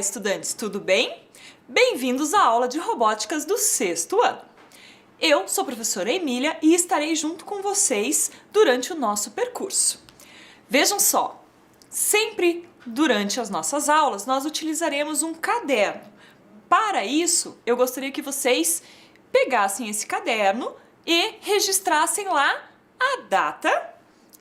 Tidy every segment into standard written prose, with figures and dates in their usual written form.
estudantes, tudo bem? Bem-vindos à aula de robóticas do 6º ano. Eu sou a professora Emília e estarei junto com vocês durante o nosso percurso. Vejam só, sempre durante as nossas aulas nós utilizaremos um caderno. Para isso, eu gostaria que vocês pegassem esse caderno e registrassem lá a data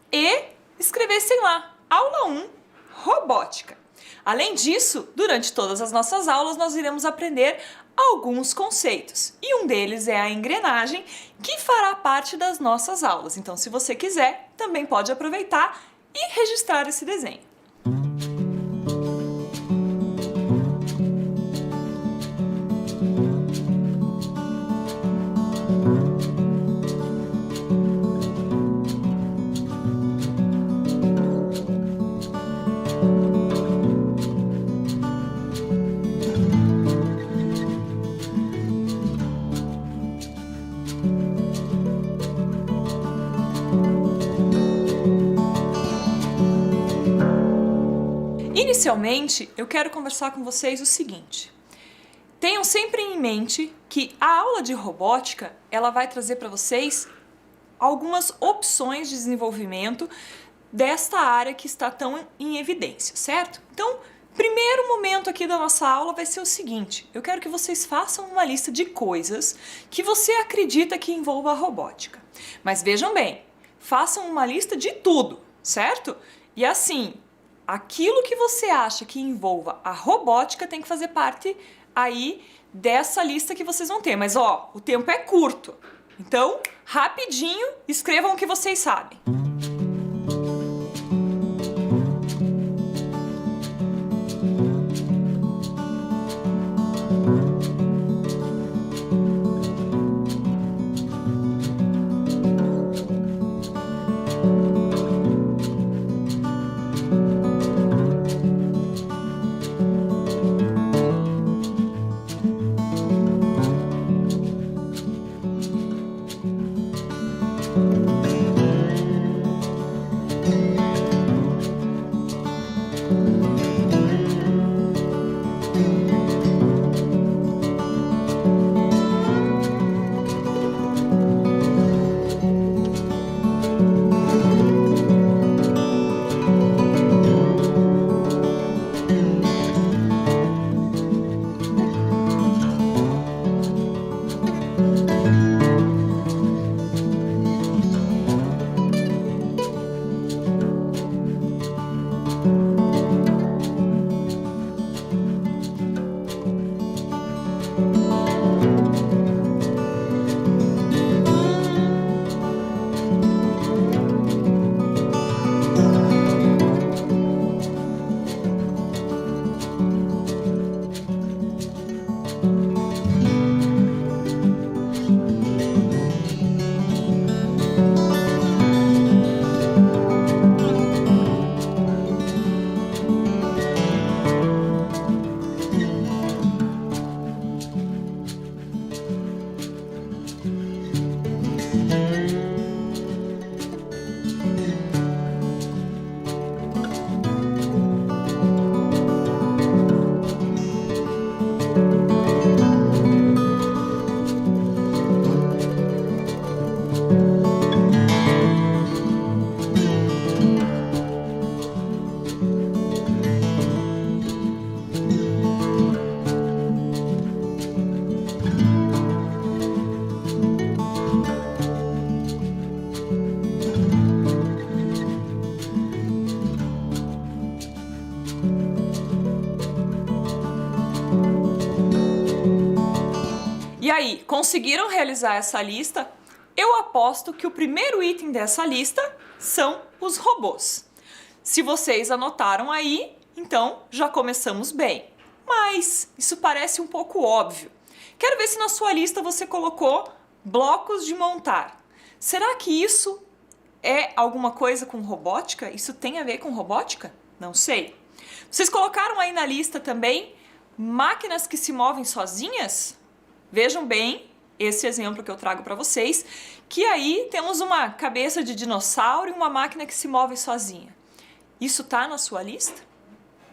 e escrevessem lá, aula 1, robótica. Além disso, durante todas as nossas aulas, nós iremos aprender alguns conceitos. E um deles é a engrenagem, que fará parte das nossas aulas. Então, se você quiser, também pode aproveitar e registrar esse desenho. Inicialmente, eu quero conversar com vocês o seguinte. Tenham sempre em mente que a aula de robótica, ela vai trazer para vocês algumas opções de desenvolvimento desta área que está tão em evidência, certo? Então, primeiro momento aqui da nossa aula vai ser o seguinte. Eu quero que vocês façam uma lista de coisas que você acredita que envolva a robótica. Mas vejam bem, façam uma lista de tudo, certo? E assim, aquilo que você acha que envolva a robótica tem que fazer parte aí dessa lista que vocês vão ter. Mas ó, o tempo é curto. Então, rapidinho, escrevam o que vocês sabem. E aí, conseguiram realizar essa lista? Eu aposto que o primeiro item dessa lista são os robôs. Se vocês anotaram aí, então já começamos bem. Mas isso parece um pouco óbvio. Quero ver se na sua lista você colocou blocos de montar. Será que isso é alguma coisa com robótica? Isso tem a ver com robótica? Não sei. Vocês colocaram aí na lista também máquinas que se movem sozinhas? Vejam bem esse exemplo que eu trago para vocês, que aí temos uma cabeça de dinossauro e uma máquina que se move sozinha. Isso tá na sua lista?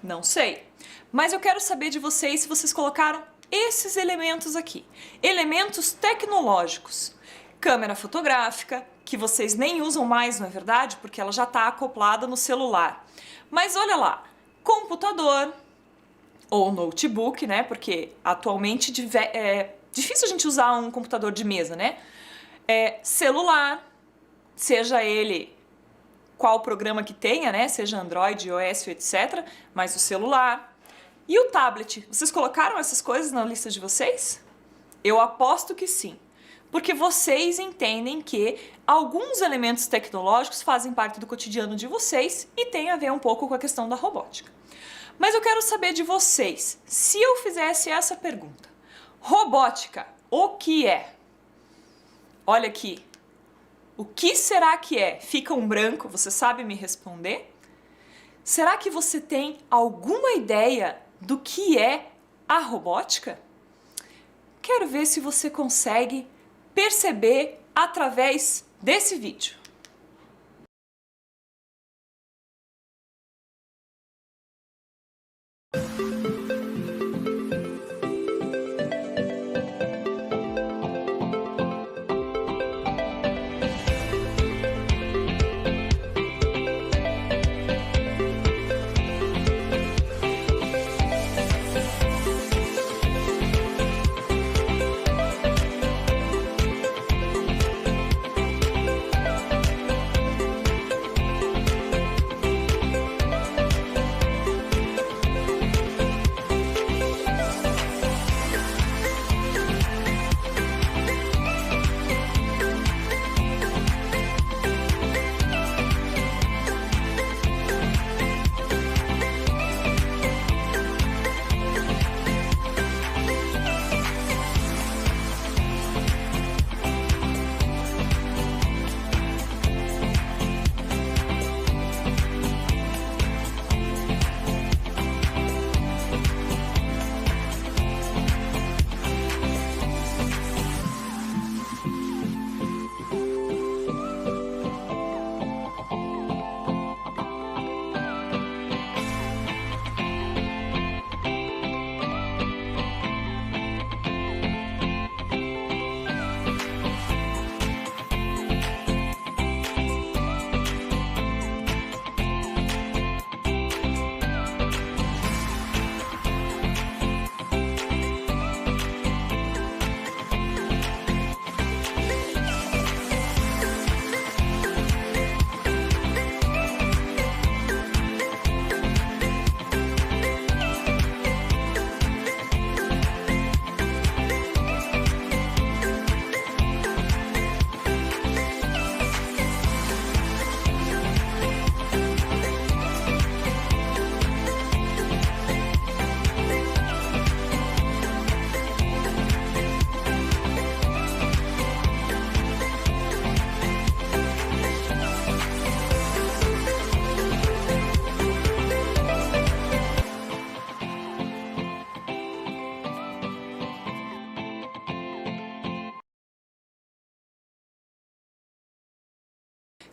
Não sei. Mas eu quero saber de vocês se vocês colocaram esses elementos aqui. Elementos tecnológicos. Câmera fotográfica, que vocês nem usam mais, não é verdade? Porque ela já está acoplada no celular. Mas olha lá, computador ou notebook, né? Porque atualmente é difícil a gente usar um computador de mesa, né? Celular, seja ele qual programa que tenha, né? Seja Android, iOS, etc. Mas o celular. E o tablet? Vocês colocaram essas coisas na lista de vocês? Eu aposto que sim. Porque vocês entendem que alguns elementos tecnológicos fazem parte do cotidiano de vocês e tem a ver um pouco com a questão da robótica. Mas eu quero saber de vocês, se eu fizesse essa pergunta: robótica, o que é? Olha aqui. O que será que é? Fica um branco, você sabe me responder? Será que você tem alguma ideia do que é a robótica? Quero ver se você consegue perceber através desse vídeo.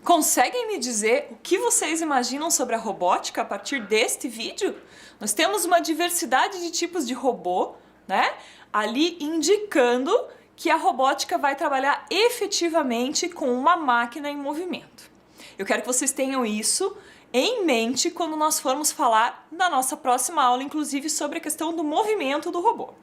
Conseguem me dizer o que vocês imaginam sobre a robótica a partir deste vídeo? Nós temos uma diversidade de tipos de robô, né? Ali indicando que a robótica vai trabalhar efetivamente com uma máquina em movimento. Eu quero que vocês tenham isso em mente quando nós formos falar na nossa próxima aula, inclusive sobre a questão do movimento do robô.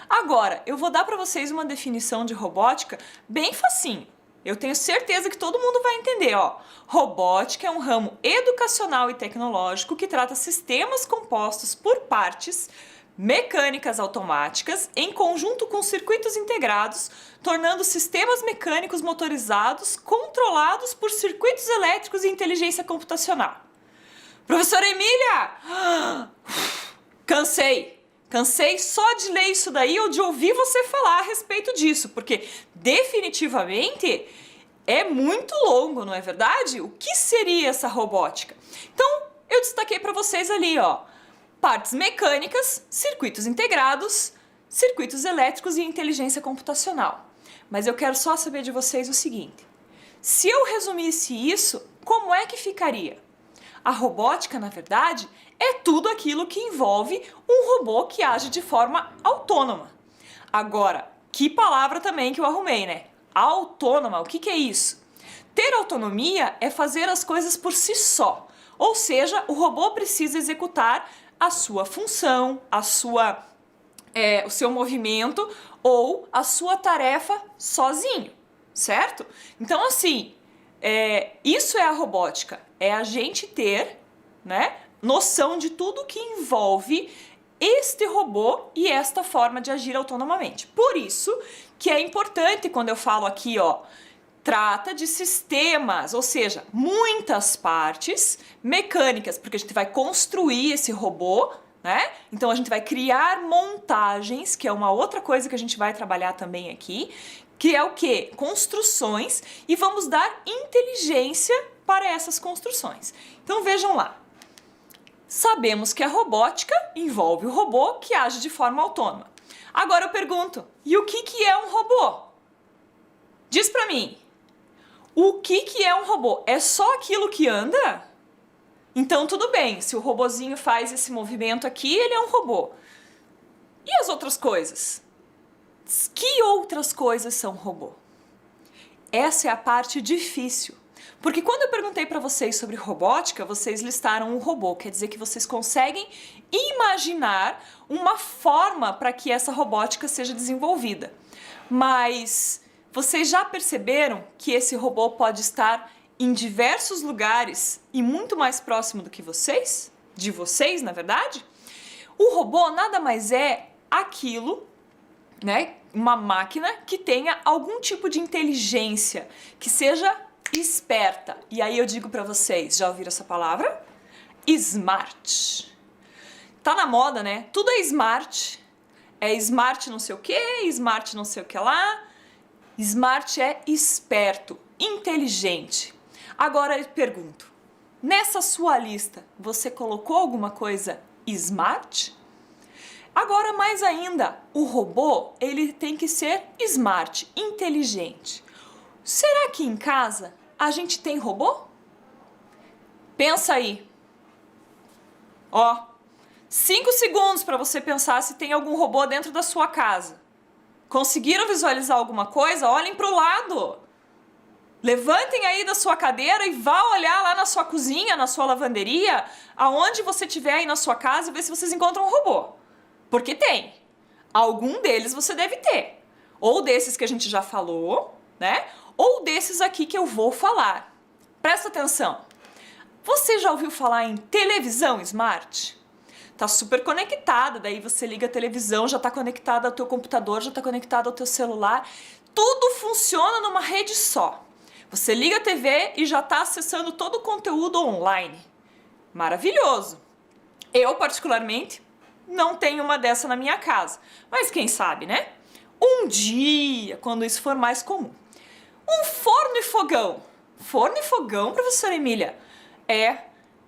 Agora, eu vou dar para vocês uma definição de robótica bem facinho. Eu tenho certeza que todo mundo vai entender, ó. Robótica é um ramo educacional e tecnológico que trata sistemas compostos por partes mecânicas automáticas em conjunto com circuitos integrados, tornando sistemas mecânicos motorizados controlados por circuitos elétricos e inteligência computacional. Professora Emília! Cansei! Cansei só de ler isso daí ou de ouvir você falar a respeito disso, porque definitivamente é muito longo, não é verdade? O que seria essa robótica? Então, eu destaquei para vocês ali, ó, partes mecânicas, circuitos integrados, circuitos elétricos e inteligência computacional. Mas eu quero só saber de vocês o seguinte: se eu resumisse isso, como é que ficaria? A robótica, na verdade, é tudo aquilo que envolve um robô que age de forma autônoma. Agora, que palavra também que eu arrumei, né? Autônoma, o que é isso? Ter autonomia é fazer as coisas por si só. Ou seja, o robô precisa executar a sua função, o seu movimento ou a sua tarefa sozinho, certo? Então, assim, isso é a robótica. É a gente ter, né, noção de tudo que envolve este robô e esta forma de agir autonomamente. Por isso que é importante quando eu falo aqui, ó, trata de sistemas, ou seja, muitas partes mecânicas, porque a gente vai construir esse robô, né? Então a gente vai criar montagens, que é uma outra coisa que a gente vai trabalhar também aqui, que é o quê? Construções, e vamos dar inteligência para essas construções. Então vejam lá. Sabemos que a robótica envolve o robô que age de forma autônoma. Agora eu pergunto, e o que é um robô? Diz pra mim. O que é um robô? É só aquilo que anda? Então tudo bem, se o robozinho faz esse movimento aqui, ele é um robô. E as outras coisas? Que outras coisas são robô? Essa é a parte difícil. Porque quando eu perguntei para vocês sobre robótica, vocês listaram um robô. Quer dizer que vocês conseguem imaginar uma forma para que essa robótica seja desenvolvida. Mas vocês já perceberam que esse robô pode estar em diversos lugares e muito mais próximo do que vocês? De vocês, na verdade? O robô nada mais é aquilo, né? Uma máquina que tenha algum tipo de inteligência, que seja esperta. E aí eu digo para vocês, já ouviram essa palavra? Smart. Tá na moda, né? Tudo é smart. É smart não sei o que, smart não sei o que lá. Smart é esperto, inteligente. Agora eu pergunto, nessa sua lista, você colocou alguma coisa smart? Agora mais ainda, o robô, ele tem que ser smart, inteligente. Será que em casa a gente tem robô? Pensa aí. Ó, 5 segundos para você pensar se tem algum robô dentro da sua casa. Conseguiram visualizar alguma coisa? Olhem para o lado. Levantem aí da sua cadeira e vá olhar lá na sua cozinha, na sua lavanderia, aonde você estiver aí na sua casa e ver se vocês encontram um robô. Porque tem. Algum deles você deve ter. Ou desses que a gente já falou, né? Ou desses aqui que eu vou falar. Presta atenção. Você já ouviu falar em televisão smart? Tá super conectada, daí você liga a televisão, já tá conectada ao teu computador, já tá conectada ao teu celular. Tudo funciona numa rede só. Você liga a TV e já está acessando todo o conteúdo online. Maravilhoso! Eu, particularmente, não tenho uma dessa na minha casa. Mas quem sabe, né? Um dia, quando isso for mais comum. Um forno e fogão. Forno e fogão, professora Emília?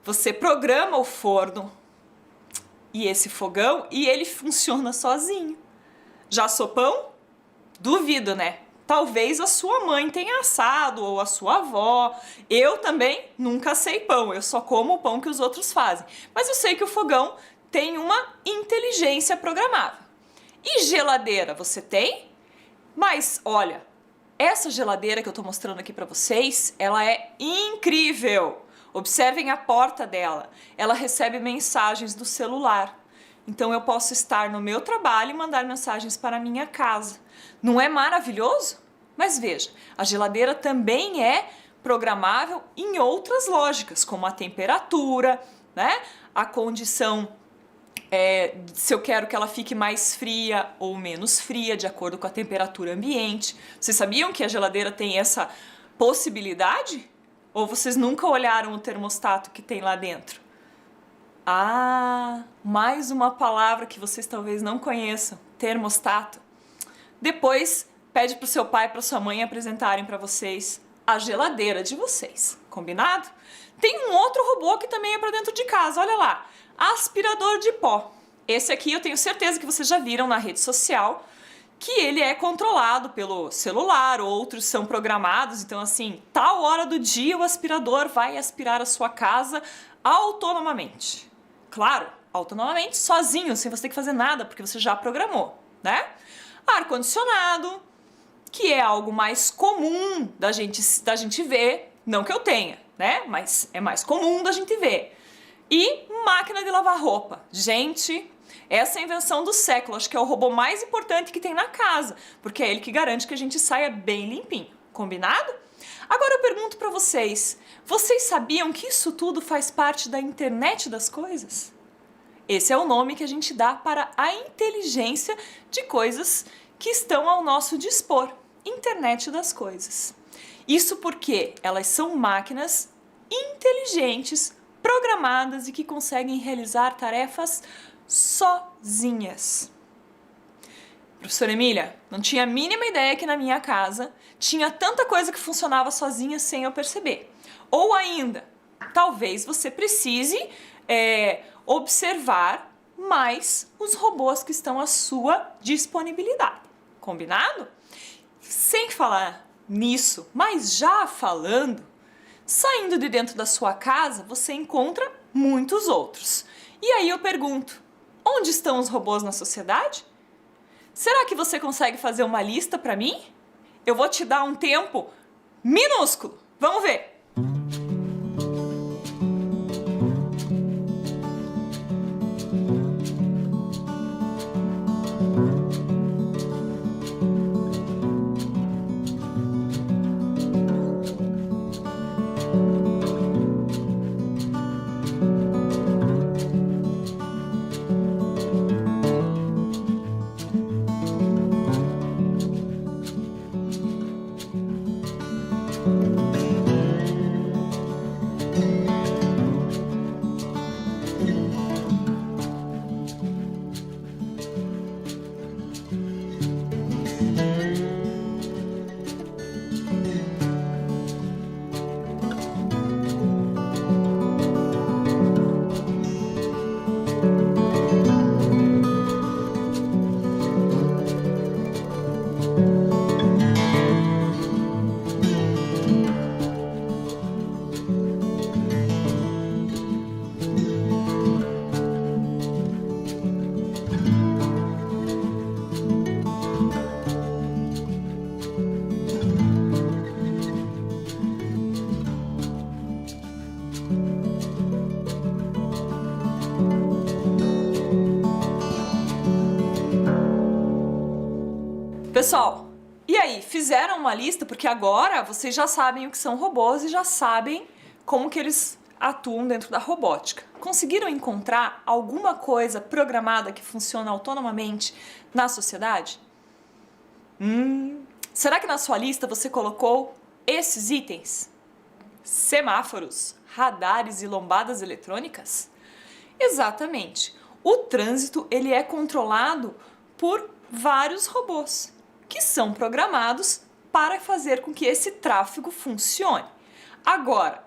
Você programa o forno e esse fogão e ele funciona sozinho. Já assou pão? Duvido, né? Talvez a sua mãe tenha assado ou a sua avó. Eu também nunca assei pão, eu só como o pão que os outros fazem. Mas eu sei que o fogão tem uma inteligência programável. E geladeira, você tem? Mas olha, essa geladeira que eu estou mostrando aqui para vocês, ela é incrível. Observem a porta dela. Ela recebe mensagens do celular. Então eu posso estar no meu trabalho e mandar mensagens para a minha casa. Não é maravilhoso? Mas veja, a geladeira também é programável em outras lógicas, como a temperatura, né? A condição, se eu quero que ela fique mais fria ou menos fria, de acordo com a temperatura ambiente. Vocês sabiam que a geladeira tem essa possibilidade? Ou vocês nunca olharam o termostato que tem lá dentro? Ah, mais uma palavra que vocês talvez não conheçam, termostato. Depois, pede para o seu pai e para sua mãe apresentarem para vocês a geladeira de vocês, combinado? Tem um outro robô que também é para dentro de casa, olha lá, aspirador de pó. Esse aqui eu tenho certeza que vocês já viram na rede social, que ele é controlado pelo celular, outros são programados, então assim, tal hora do dia o aspirador vai aspirar a sua casa autonomamente. Claro, autonomamente, sozinho, sem você ter que fazer nada, porque você já programou, né? Ar-condicionado, que é algo mais comum da gente ver, não que eu tenha, né? Mas é mais comum da gente ver. E máquina de lavar roupa. Gente, essa é a invenção do século. Acho que é o robô mais importante que tem na casa, porque é ele que garante que a gente saia bem limpinho. Combinado? Agora eu pergunto para vocês sabiam que isso tudo faz parte da internet das coisas? Esse é o nome que a gente dá para a inteligência de coisas que estão ao nosso dispor. Internet das coisas. Isso porque elas são máquinas inteligentes, programadas e que conseguem realizar tarefas sozinhas. Professora Emília, não tinha a mínima ideia que na minha casa tinha tanta coisa que funcionava sozinha sem eu perceber. Ou ainda, talvez você precise observar mais os robôs que estão à sua disponibilidade. Combinado? Sem falar nisso, mas já falando, saindo de dentro da sua casa, você encontra muitos outros. E aí eu pergunto, onde estão os robôs na sociedade? Será que você consegue fazer uma lista para mim? Eu vou te dar um tempo minúsculo. Vamos ver. Pessoal, e aí, fizeram uma lista? Porque agora vocês já sabem o que são robôs e já sabem como que eles atuam dentro da robótica. Conseguiram encontrar alguma coisa programada que funciona autonomamente na sociedade? Será que na sua lista você colocou esses itens? Semáforos, radares e lombadas eletrônicas? Exatamente. O trânsito ele é controlado por vários robôs que são programados para fazer com que esse tráfego funcione. Agora,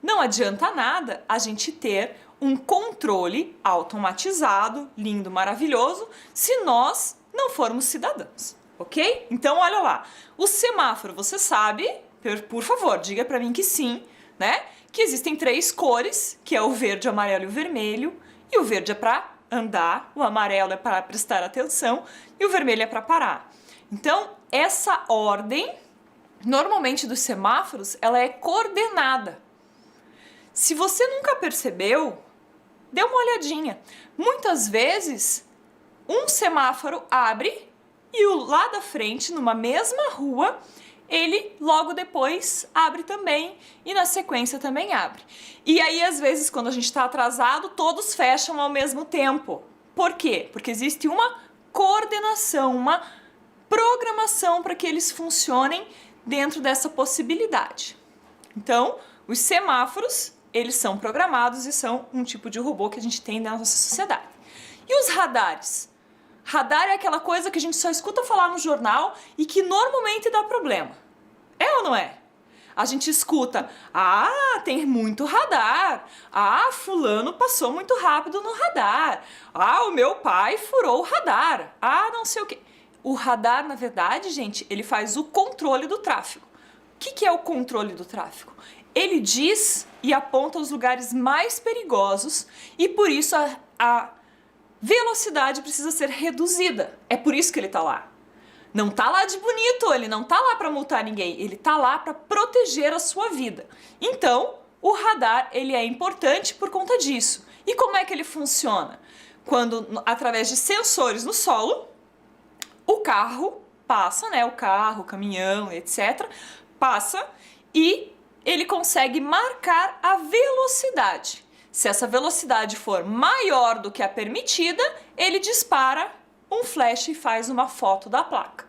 não adianta nada a gente ter um controle automatizado, lindo, maravilhoso, se nós não formos cidadãos, ok? Então, olha lá, o semáforo, você sabe, por favor, diga para mim que sim, né? Que existem 3 cores, que é o verde, o amarelo e o vermelho, e o verde é para andar, o amarelo é para prestar atenção e o vermelho é para parar. Então, essa ordem, normalmente dos semáforos, ela é coordenada. Se você nunca percebeu, dê uma olhadinha. Muitas vezes, um semáforo abre e o lá da frente, numa mesma rua, ele logo depois abre também e na sequência também abre. E aí, às vezes, quando a gente está atrasado, todos fecham ao mesmo tempo. Por quê? Porque existe uma coordenação, uma programação para que eles funcionem dentro dessa possibilidade. Então, os semáforos, eles são programados e são um tipo de robô que a gente tem na nossa sociedade. E os radares? Radar é aquela coisa que a gente só escuta falar no jornal e que normalmente dá problema. É ou não é? A gente escuta, tem muito radar, fulano passou muito rápido no radar, o meu pai furou o radar, não sei o quê. O radar, na verdade, gente, ele faz o controle do tráfego. O que é o controle do tráfego? Ele diz e aponta os lugares mais perigosos e por isso a velocidade precisa ser reduzida. É por isso que ele está lá. Não está lá de bonito, ele não está lá para multar ninguém, ele está lá para proteger a sua vida. Então, o radar ele é importante por conta disso. E como é que ele funciona? Quando, através de sensores no solo, o carro passa, né? O carro, o caminhão, etc., passa e ele consegue marcar a velocidade. Se essa velocidade for maior do que a permitida, ele dispara um flash e faz uma foto da placa.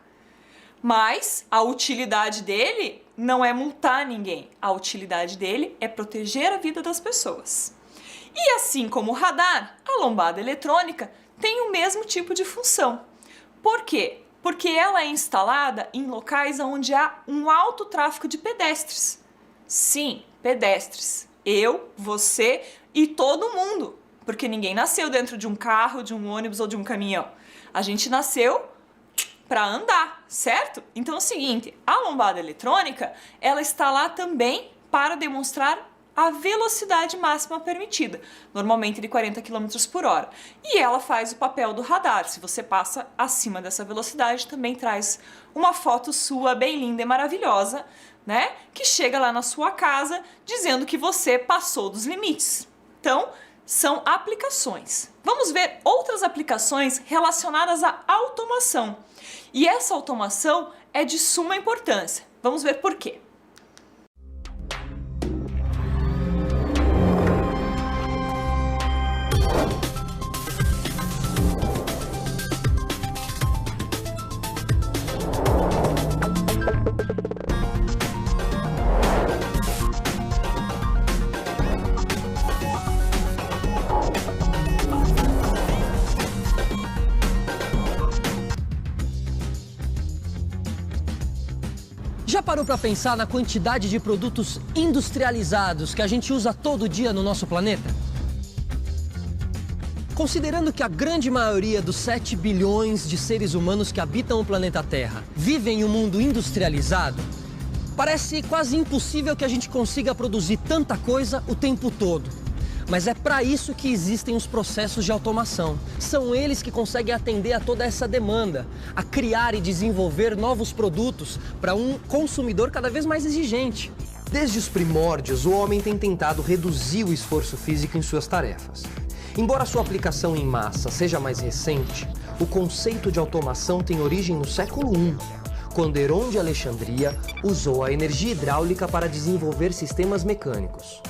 Mas a utilidade dele não é multar ninguém. A utilidade dele é proteger a vida das pessoas. E assim como o radar, a lombada eletrônica tem o mesmo tipo de função. Por quê? Porque ela é instalada em locais onde há um alto tráfego de pedestres. Sim, pedestres. Eu, você e todo mundo. Porque ninguém nasceu dentro de um carro, de um ônibus ou de um caminhão. A gente nasceu para andar, certo? Então é o seguinte, a lombada eletrônica, ela está lá também para demonstrar a velocidade máxima permitida, normalmente de 40 km por hora. E ela faz o papel do radar. Se você passa acima dessa velocidade, também traz uma foto sua bem linda e maravilhosa, né? Que chega lá na sua casa dizendo que você passou dos limites. Então, são aplicações. Vamos ver outras aplicações relacionadas à automação. E essa automação é de suma importância. Vamos ver por quê. Já parou para pensar na quantidade de produtos industrializados que a gente usa todo dia no nosso planeta? Considerando que a grande maioria dos 7 bilhões de seres humanos que habitam o planeta Terra vivem em um mundo industrializado, parece quase impossível que a gente consiga produzir tanta coisa o tempo todo. Mas é para isso que existem os processos de automação. São eles que conseguem atender a toda essa demanda, a criar e desenvolver novos produtos para um consumidor cada vez mais exigente. Desde os primórdios, o homem tem tentado reduzir o esforço físico em suas tarefas. Embora sua aplicação em massa seja mais recente, o conceito de automação tem origem no século I, quando Heron de Alexandria usou a energia hidráulica para desenvolver sistemas mecânicos.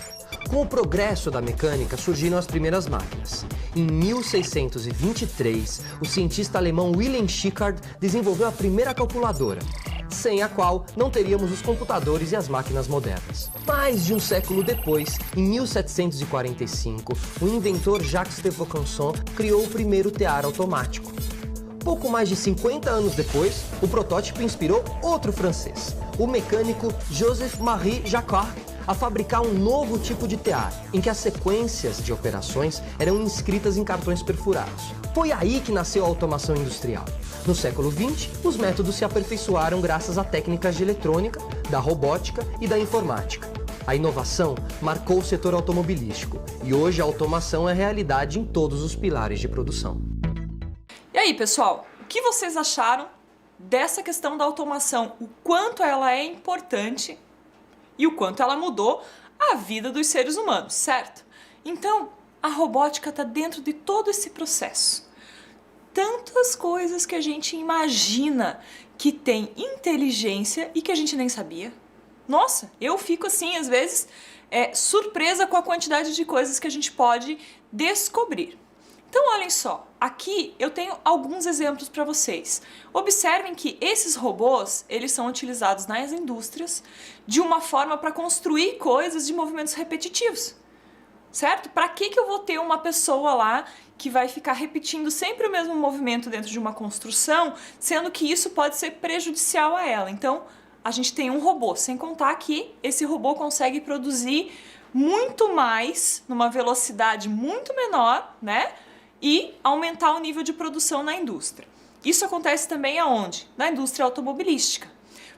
Com o progresso da mecânica, surgiram as primeiras máquinas. Em 1623, o cientista alemão Wilhelm Schickard desenvolveu a primeira calculadora, sem a qual não teríamos os computadores e as máquinas modernas. Mais de um século depois, em 1745, o inventor Jacques de Vaucanson criou o primeiro tear automático. Pouco mais de 50 anos depois, o protótipo inspirou outro francês, o mecânico Joseph-Marie Jacquard, a fabricar um novo tipo de tear, em que as sequências de operações eram inscritas em cartões perfurados. Foi aí que nasceu a automação industrial. No século XX, os métodos se aperfeiçoaram graças a técnicas de eletrônica, da robótica e da informática. A inovação marcou o setor automobilístico e hoje a automação é realidade em todos os pilares de produção. E aí, pessoal, o que vocês acharam dessa questão da automação? O quanto ela é importante e o quanto ela mudou a vida dos seres humanos, certo? Então, a robótica está dentro de todo esse processo. Tantas coisas que a gente imagina que tem inteligência e que a gente nem sabia. Nossa, eu fico assim, às vezes, surpresa com a quantidade de coisas que a gente pode descobrir. Então, olhem só, aqui eu tenho alguns exemplos para vocês. Observem que esses robôs, eles são utilizados nas indústrias de uma forma para construir coisas de movimentos repetitivos, certo? Para que eu vou ter uma pessoa lá que vai ficar repetindo sempre o mesmo movimento dentro de uma construção, sendo que isso pode ser prejudicial a ela? Então, a gente tem um robô, sem contar que esse robô consegue produzir muito mais, numa velocidade muito menor, né? E aumentar o nível de produção na indústria. Isso acontece também aonde? Na indústria automobilística.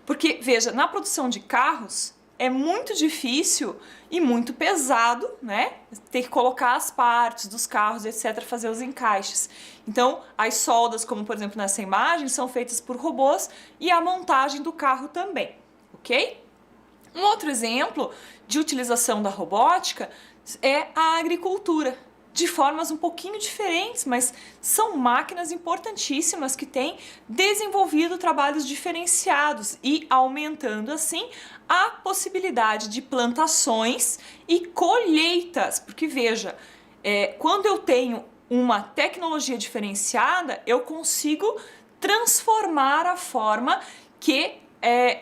Porque, veja, na produção de carros, é muito difícil e muito pesado, né? Ter que colocar as partes dos carros, etc., fazer os encaixes. Então, as soldas, como por exemplo nessa imagem, são feitas por robôs e a montagem do carro também, ok? Um outro exemplo de utilização da robótica é a agricultura, de formas um pouquinho diferentes, mas são máquinas importantíssimas que têm desenvolvido trabalhos diferenciados e aumentando assim a possibilidade de plantações e colheitas, porque veja, quando eu tenho uma tecnologia diferenciada, eu consigo transformar a forma que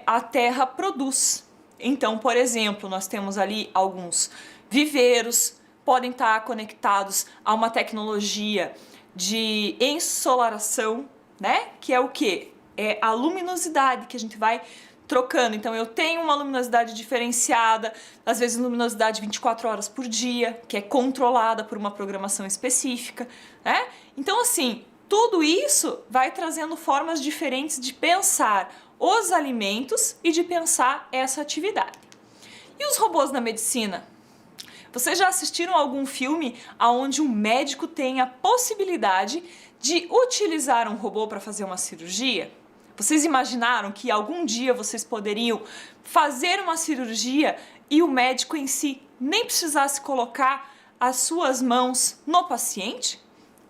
a terra produz. Então, por exemplo, nós temos ali alguns viveiros, podem estar conectados a uma tecnologia de ensolaração, né? Que é o quê? É a luminosidade que a gente vai trocando. Então, eu tenho uma luminosidade diferenciada, às vezes luminosidade 24 horas por dia, que é controlada por uma programação específica, né? Então, assim, tudo isso vai trazendo formas diferentes de pensar os alimentos e de pensar essa atividade. E os robôs na medicina? Vocês já assistiram a algum filme onde um médico tem a possibilidade de utilizar um robô para fazer uma cirurgia? Vocês imaginaram que algum dia vocês poderiam fazer uma cirurgia e o médico em si nem precisasse colocar as suas mãos no paciente?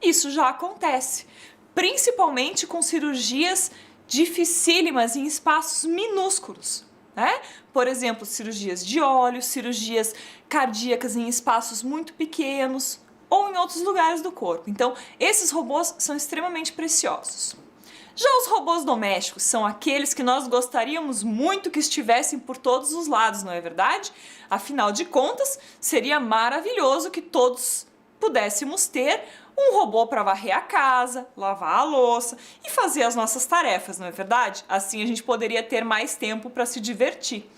Isso já acontece, principalmente com cirurgias dificílimas em espaços minúsculos, né? Por exemplo, cirurgias de olhos, cirurgias cardíacas em espaços muito pequenos ou em outros lugares do corpo. Então, esses robôs são extremamente preciosos. Já os robôs domésticos são aqueles que nós gostaríamos muito que estivessem por todos os lados, não é verdade? Afinal de contas, seria maravilhoso que todos pudéssemos ter um robô para varrer a casa, lavar a louça e fazer as nossas tarefas, não é verdade? Assim a gente poderia ter mais tempo para se divertir.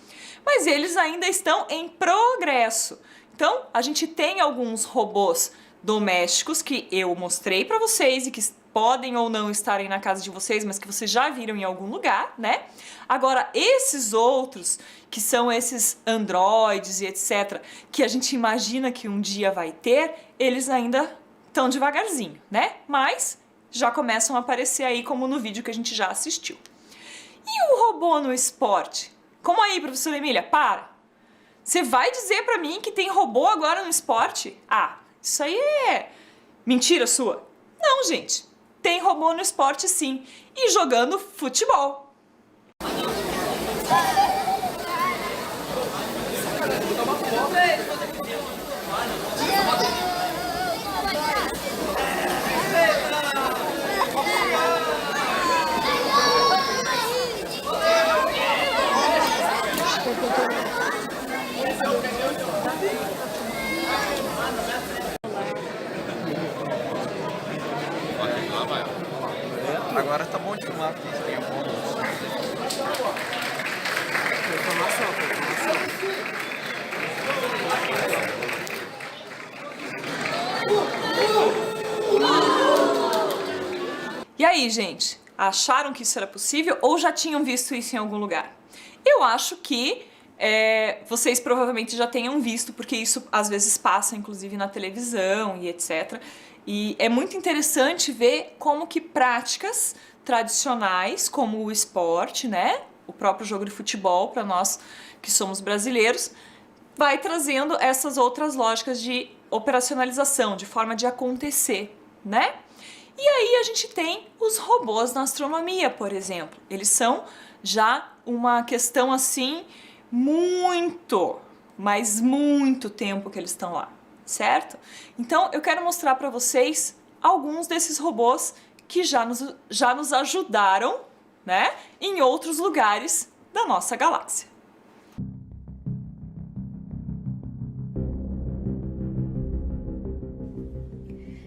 Mas eles ainda estão em progresso. Então, a gente tem alguns robôs domésticos que eu mostrei para vocês e que podem ou não estarem na casa de vocês, mas que vocês já viram em algum lugar, né? Agora, esses outros, que são esses androides e etc., que a gente imagina que um dia vai ter, eles ainda estão devagarzinho, né? Mas já começam a aparecer aí, como no vídeo que a gente já assistiu. E o robô no esporte? Como aí, professora Emília? Para! Você vai dizer pra mim que tem robô agora no esporte? Ah, isso aí é mentira sua. Não, gente. Tem robô no esporte sim. E jogando futebol. Agora tá bom de filmar porque tem um bônus. E aí, gente? Acharam que isso era possível ou já tinham visto isso em algum lugar? Eu acho que vocês provavelmente já tenham visto, porque isso às vezes passa inclusive na televisão e etc. E é muito interessante ver como que práticas tradicionais, como o esporte, né? O próprio jogo de futebol, para nós que somos brasileiros, vai trazendo essas outras lógicas de operacionalização, de forma de acontecer, né? E aí a gente tem os robôs na astronomia, por exemplo. Eles são já uma questão assim, mas muito tempo que eles estão lá, certo? Então eu quero mostrar para vocês alguns desses robôs que já nos ajudaram, né, em outros lugares da nossa galáxia.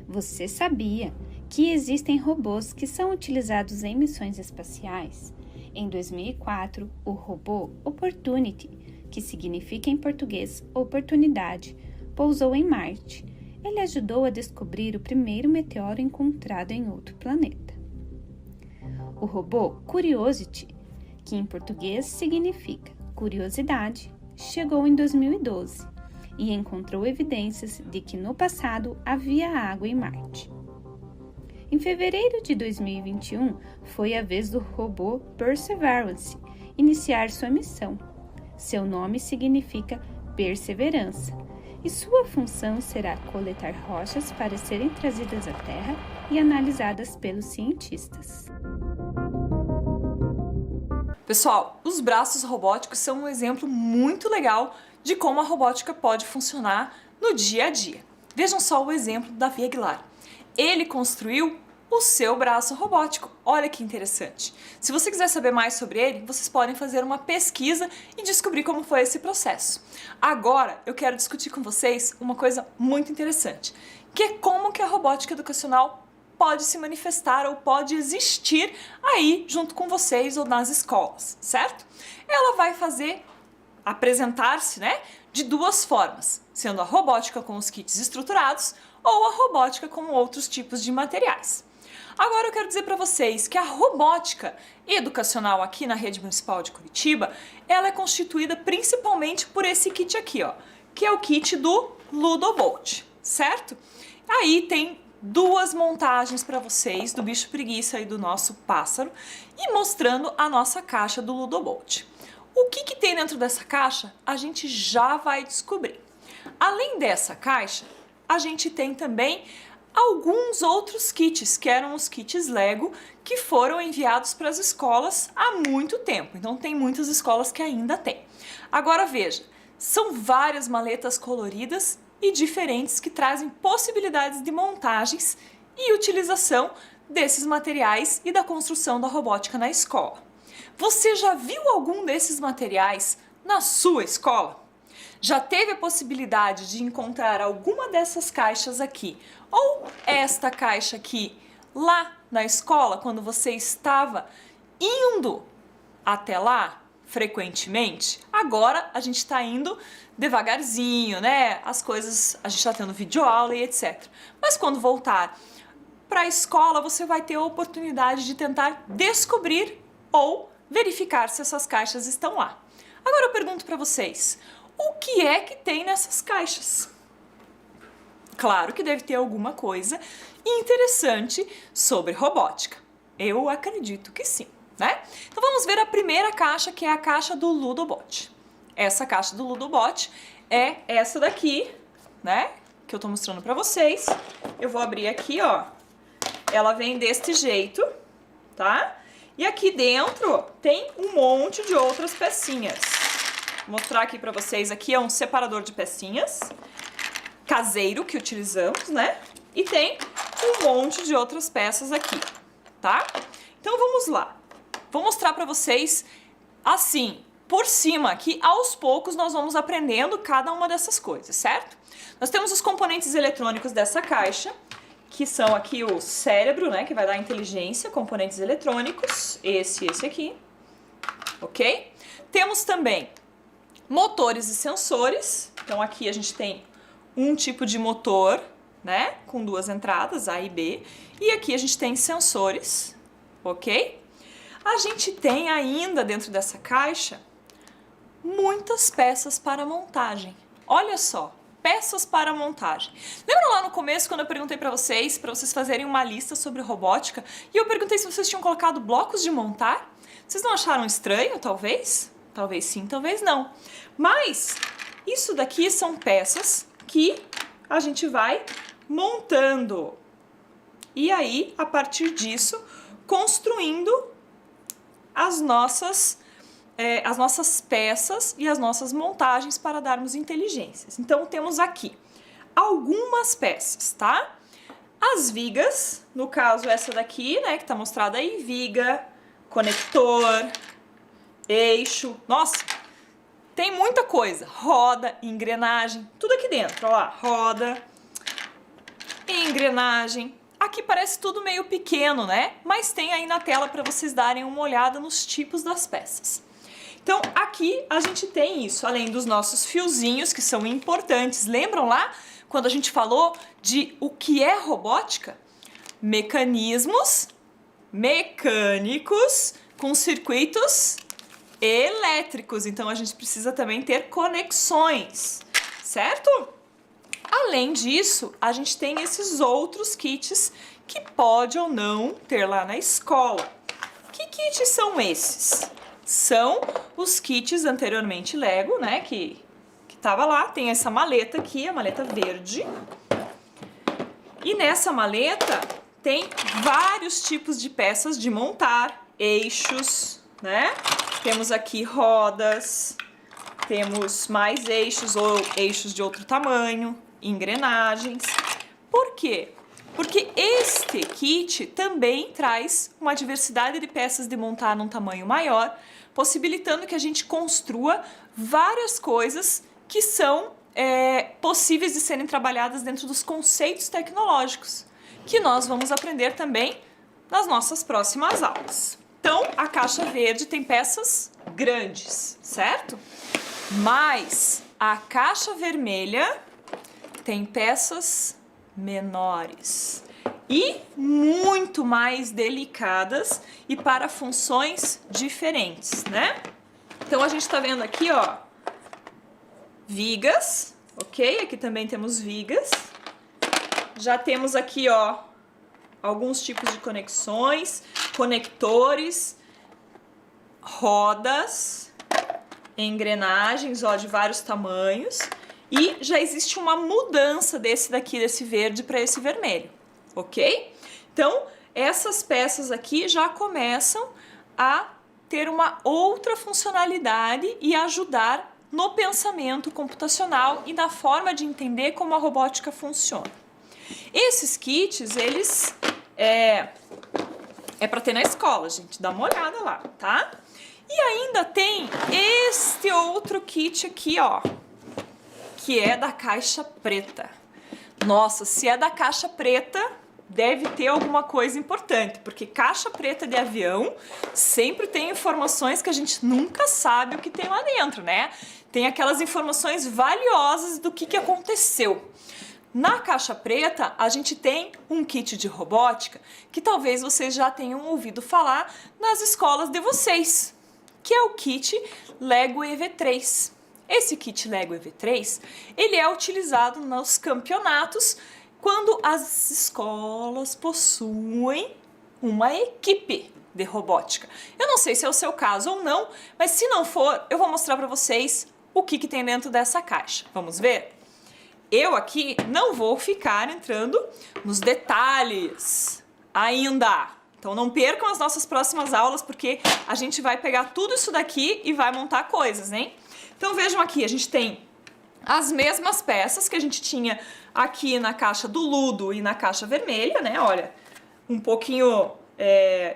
Você sabia que existem robôs que são utilizados em missões espaciais? Em 2004, o robô Opportunity, que significa em português oportunidade, pousou em Marte. Ele ajudou a descobrir o primeiro meteoro encontrado em outro planeta. O robô Curiosity, que em português significa curiosidade, chegou em 2012 e encontrou evidências de que no passado havia água em Marte. Em fevereiro de 2021, foi a vez do robô Perseverance iniciar sua missão. Seu nome significa perseverança e sua função será coletar rochas para serem trazidas à Terra e analisadas pelos cientistas. Pessoal, os braços robóticos são um exemplo muito legal de como a robótica pode funcionar no dia a dia. Vejam só o exemplo do Davi Aguilar. Ele construiu o seu braço robótico. Olha que interessante. Se você quiser saber mais sobre ele, vocês podem fazer uma pesquisa e descobrir como foi esse processo. Agora, eu quero discutir com vocês uma coisa muito interessante, que é como que a robótica educacional pode se manifestar ou pode existir aí junto com vocês ou nas escolas, certo? Ela vai apresentar-se, de duas formas, sendo a robótica com os kits estruturados ou a robótica com outros tipos de materiais. Agora eu quero dizer para vocês que a robótica educacional aqui na Rede Municipal de Curitiba, ela é constituída principalmente por esse kit aqui, ó, que é o kit do Ludobot, certo? Aí tem duas montagens para vocês do bicho preguiça e do nosso pássaro e mostrando a nossa caixa do Ludobot. O que tem dentro dessa caixa, a gente já vai descobrir. Além dessa caixa, a gente tem também alguns outros kits, que eram os kits Lego, que foram enviados para as escolas há muito tempo. Então tem muitas escolas que ainda têm. Agora veja, são várias maletas coloridas e diferentes que trazem possibilidades de montagens e utilização desses materiais e da construção da robótica na escola. Você já viu algum desses materiais na sua escola? Já teve a possibilidade de encontrar alguma dessas caixas aqui ou esta caixa aqui lá na escola quando você estava indo até lá frequentemente? Agora a gente está indo devagarzinho, as coisas, a gente está tendo videoaula e etc. Mas quando voltar para a escola, você vai ter a oportunidade de tentar descobrir ou verificar se essas caixas estão lá. Agora eu pergunto para vocês, o que é que tem nessas caixas? Claro que deve ter alguma coisa interessante sobre robótica. Eu acredito que sim, Então vamos ver a primeira caixa, que é a caixa do Ludobot. Essa caixa do Ludobot é essa daqui, que eu tô mostrando para vocês. Eu vou abrir aqui, ó. Ela vem deste jeito, tá? E aqui dentro tem um monte de outras pecinhas. Vou mostrar aqui para vocês, aqui é um separador de pecinhas caseiro que utilizamos, E tem um monte de outras peças aqui, tá? Então vamos lá. Vou mostrar para vocês assim, por cima, que aos poucos nós vamos aprendendo cada uma dessas coisas, certo? Nós temos os componentes eletrônicos dessa caixa, que são aqui o cérebro, que vai dar inteligência, componentes eletrônicos, esse e esse aqui, ok? Temos também motores e sensores, então aqui a gente tem um tipo de motor, com duas entradas, A e B, e aqui a gente tem sensores, ok? A gente tem ainda dentro dessa caixa muitas peças para montagem. Olha só, peças para montagem. Lembra lá no começo quando eu perguntei para vocês fazerem uma lista sobre robótica e eu perguntei se vocês tinham colocado blocos de montar? Vocês não acharam estranho, talvez? Talvez sim, talvez não. Mas isso daqui são peças que a gente vai montando. E aí, a partir disso, construindo as nossas peças e as nossas montagens para darmos inteligências. Então, temos aqui algumas peças, tá? As vigas, no caso essa daqui, que tá mostrada aí, viga, conector, eixo, nossa, tem muita coisa, roda, engrenagem, tudo aqui dentro, ó lá, roda, engrenagem. Aqui parece tudo meio pequeno, Mas tem aí na tela para vocês darem uma olhada nos tipos das peças. Então, aqui a gente tem isso, além dos nossos fiozinhos, que são importantes. Lembram lá quando a gente falou de o que é robótica? Mecanismos mecânicos com circuitos elétricos, então a gente precisa também ter conexões, certo? Além disso, a gente tem esses outros kits que pode ou não ter lá na escola. Que kits são esses? São os kits anteriormente Lego, né, que tava lá. Tem essa maleta aqui, a maleta verde. E nessa maleta tem vários tipos de peças de montar, eixos, né? Temos aqui rodas, temos mais eixos ou eixos de outro tamanho, engrenagens. Por quê? Porque este kit também traz uma diversidade de peças de montar num tamanho maior, possibilitando que a gente construa várias coisas que são possíveis de serem trabalhadas dentro dos conceitos tecnológicos, que nós vamos aprender também nas nossas próximas aulas. Então, a caixa verde tem peças grandes, certo? Mas a caixa vermelha tem peças menores e muito mais delicadas e para funções diferentes, né? Então a gente tá vendo aqui, ó, vigas, ok? Aqui também temos vigas. Já temos aqui, ó, alguns tipos de conexões, conectores, rodas, engrenagens, ó, de vários tamanhos. E já existe uma mudança desse verde para esse vermelho, ok? Então, essas peças aqui já começam a ter uma outra funcionalidade e ajudar no pensamento computacional e na forma de entender como a robótica funciona. Esses kits, eles é para ter na escola, gente, dá uma olhada lá, tá? E ainda tem este outro kit aqui, ó, que é da caixa preta. Nossa, se é da caixa preta, deve ter alguma coisa importante, porque caixa preta de avião sempre tem informações que a gente nunca sabe o que tem lá dentro, né? Tem aquelas informações valiosas do que aconteceu. Na caixa preta, a gente tem um kit de robótica que talvez vocês já tenham ouvido falar nas escolas de vocês, que é o kit Lego EV3. Esse kit Lego EV3, ele é utilizado nos campeonatos quando as escolas possuem uma equipe de robótica. Eu não sei se é o seu caso ou não, mas se não for, eu vou mostrar para vocês o que tem dentro dessa caixa. Vamos ver? Eu aqui não vou ficar entrando nos detalhes ainda. Então não percam as nossas próximas aulas, porque a gente vai pegar tudo isso daqui e vai montar coisas, hein? Então vejam aqui, a gente tem as mesmas peças que a gente tinha aqui na caixa do Ludo e na caixa vermelha, né? Olha, um pouquinho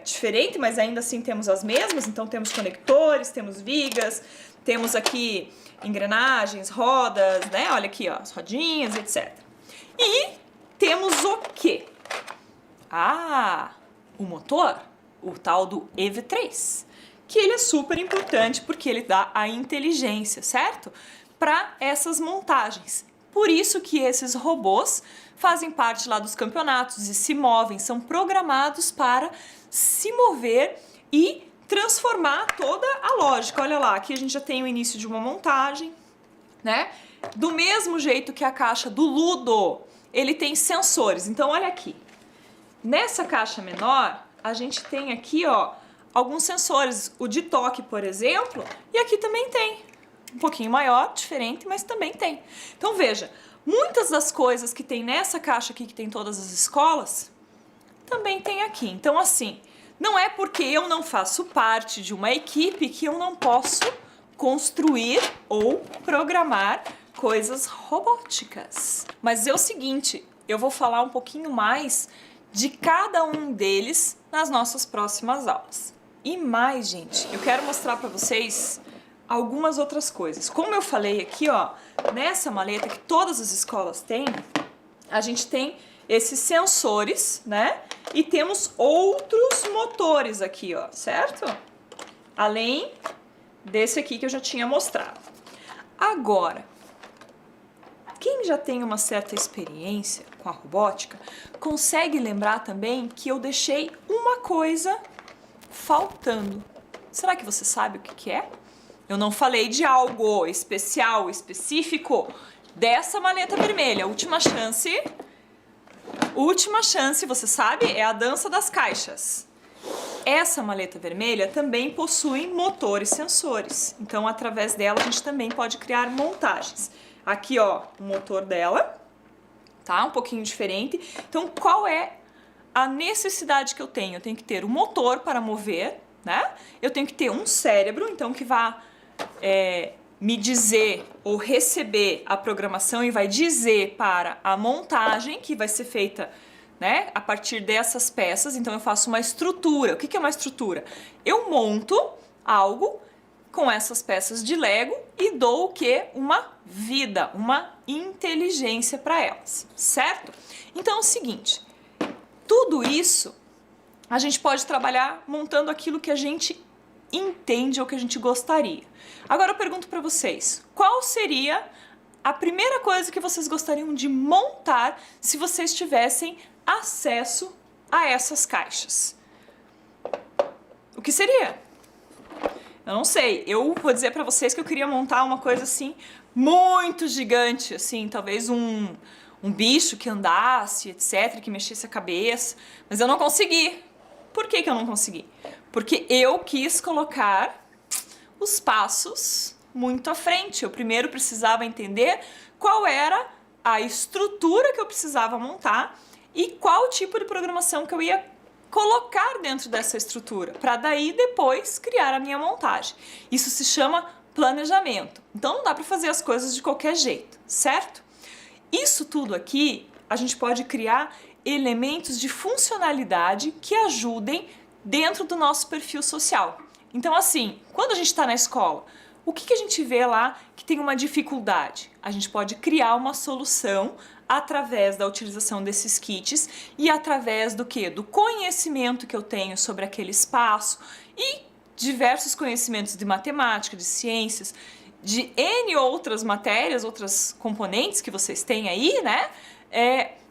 diferente, mas ainda assim temos as mesmas. Então temos conectores, temos vigas, temos aqui engrenagens, rodas, né? Olha aqui, ó, as rodinhas, etc. E temos o quê? Ah, o motor, o tal do EV3, que ele é super importante porque ele dá a inteligência, certo? Para essas montagens. Por isso que esses robôs fazem parte lá dos campeonatos e se movem, são programados para se mover e transformar toda a lógica. Olha lá, aqui a gente já tem o início de uma montagem, né? Do mesmo jeito que a caixa do Ludo, ele tem sensores. Então, olha aqui. Nessa caixa menor, a gente tem aqui, ó, alguns sensores. O de toque, por exemplo, e aqui também tem. Um pouquinho maior, diferente, mas também tem. Então, veja, muitas das coisas que tem nessa caixa aqui, que tem todas as escolas, também tem aqui. Então, assim, não é porque eu não faço parte de uma equipe que eu não posso construir ou programar coisas robóticas. Mas é o seguinte, eu vou falar um pouquinho mais de cada um deles nas nossas próximas aulas. E mais, gente, eu quero mostrar para vocês algumas outras coisas. Como eu falei aqui, ó, nessa maleta que todas as escolas têm, a gente tem esses sensores, né? E temos outros motores aqui, ó, certo? Além desse aqui que eu já tinha mostrado. Agora, quem já tem uma certa experiência com a robótica, consegue lembrar também que eu deixei uma coisa faltando. Será que você sabe o que é? Eu não falei de algo especial, específico dessa maleta vermelha. Última chance, você sabe? É a dança das caixas. Essa maleta vermelha também possui motor e sensores. Então, através dela, a gente também pode criar montagens. Aqui, ó, o motor dela, tá? Um pouquinho diferente. Então, qual é a necessidade que eu tenho? Eu tenho que ter um motor para mover, né? Eu tenho que ter um cérebro, então, que vá me dizer ou receber a programação e vai dizer para a montagem que vai ser feita, né, a partir dessas peças. Então eu faço uma estrutura. O que é uma estrutura? Eu monto algo com essas peças de Lego e dou o quê? Uma vida, uma inteligência para elas, certo? Então é o seguinte, tudo isso a gente pode trabalhar montando aquilo que a gente entende ou que a gente gostaria. Agora eu pergunto para vocês, qual seria a primeira coisa que vocês gostariam de montar se vocês tivessem acesso a essas caixas? O que seria? Eu não sei. Eu vou dizer para vocês que eu queria montar uma coisa assim muito gigante, assim, talvez um bicho que andasse, etc, que mexesse a cabeça, mas eu não consegui. Por que eu não consegui? Porque eu quis colocar os passos muito à frente. Eu primeiro precisava entender qual era a estrutura que eu precisava montar e qual tipo de programação que eu ia colocar dentro dessa estrutura, para daí depois criar a minha montagem. Isso se chama planejamento. Então não dá para fazer as coisas de qualquer jeito, certo? Isso tudo aqui a gente pode criar elementos de funcionalidade que ajudem dentro do nosso perfil social. Então assim, quando a gente está na escola, o que a gente vê lá que tem uma dificuldade? A gente pode criar uma solução através da utilização desses kits e através do quê? Do conhecimento que eu tenho sobre aquele espaço e diversos conhecimentos de matemática, de ciências, de N outras matérias, outras componentes que vocês têm aí, né?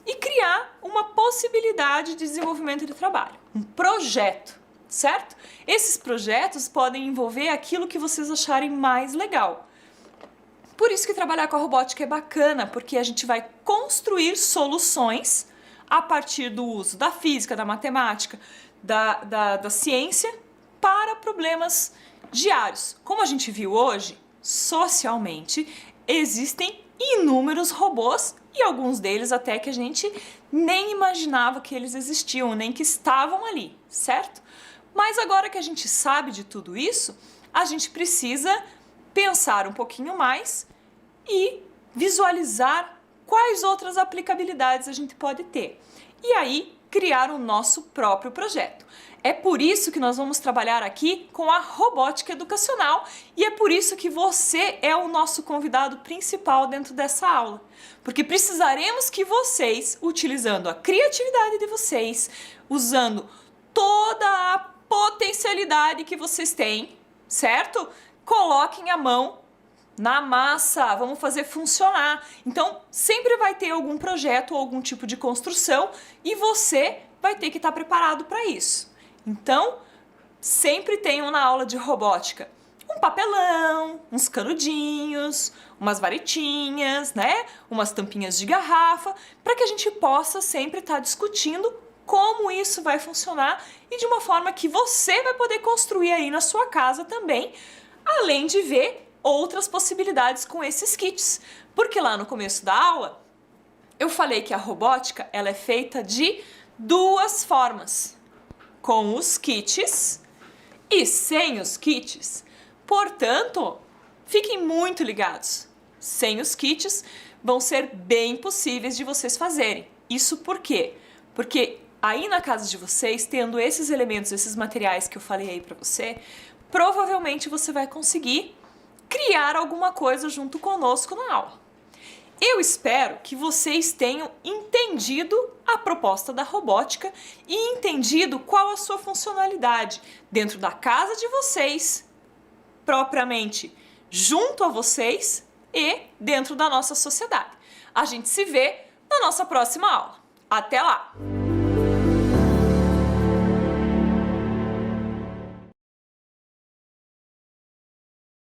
E criar uma possibilidade de desenvolvimento de trabalho, um projeto, certo? Esses projetos podem envolver aquilo que vocês acharem mais legal. Por isso que trabalhar com a robótica é bacana, porque a gente vai construir soluções a partir do uso da física, da matemática, da ciência para problemas diários. Como a gente viu hoje, socialmente, existem inúmeros robôs e alguns deles até que a gente nem imaginava que eles existiam, nem que estavam ali, certo? Mas agora que a gente sabe de tudo isso, a gente precisa pensar um pouquinho mais e visualizar quais outras aplicabilidades a gente pode ter. E aí, criar o nosso próprio projeto. É por isso que nós vamos trabalhar aqui com a robótica educacional e é por isso que você é o nosso convidado principal dentro dessa aula. Porque precisaremos que vocês, utilizando a criatividade de vocês, usando toda a potencialidade que vocês têm, certo? Coloquem a mão na massa, vamos fazer funcionar. Então, sempre vai ter algum projeto ou algum tipo de construção e você vai ter que estar preparado para isso. Então, sempre tenham na aula de robótica um papelão, uns canudinhos, umas varetinhas, né? Umas tampinhas de garrafa, para que a gente possa sempre estar discutindo como isso vai funcionar e de uma forma que você vai poder construir aí na sua casa também, além de ver outras possibilidades com esses kits. Porque lá no começo da aula, eu falei que a robótica ela é feita de duas formas, com os kits e sem os kits. Portanto, fiquem muito ligados. Sem os kits, vão ser bem possíveis de vocês fazerem. Isso por quê? Porque aí na casa de vocês, tendo esses elementos, esses materiais que eu falei aí pra você, provavelmente você vai conseguir criar alguma coisa junto conosco na aula. Eu espero que vocês tenham entendido a proposta da robótica e entendido qual a sua funcionalidade dentro da casa de vocês, propriamente junto a vocês e dentro da nossa sociedade. A gente se vê na nossa próxima aula. Até lá!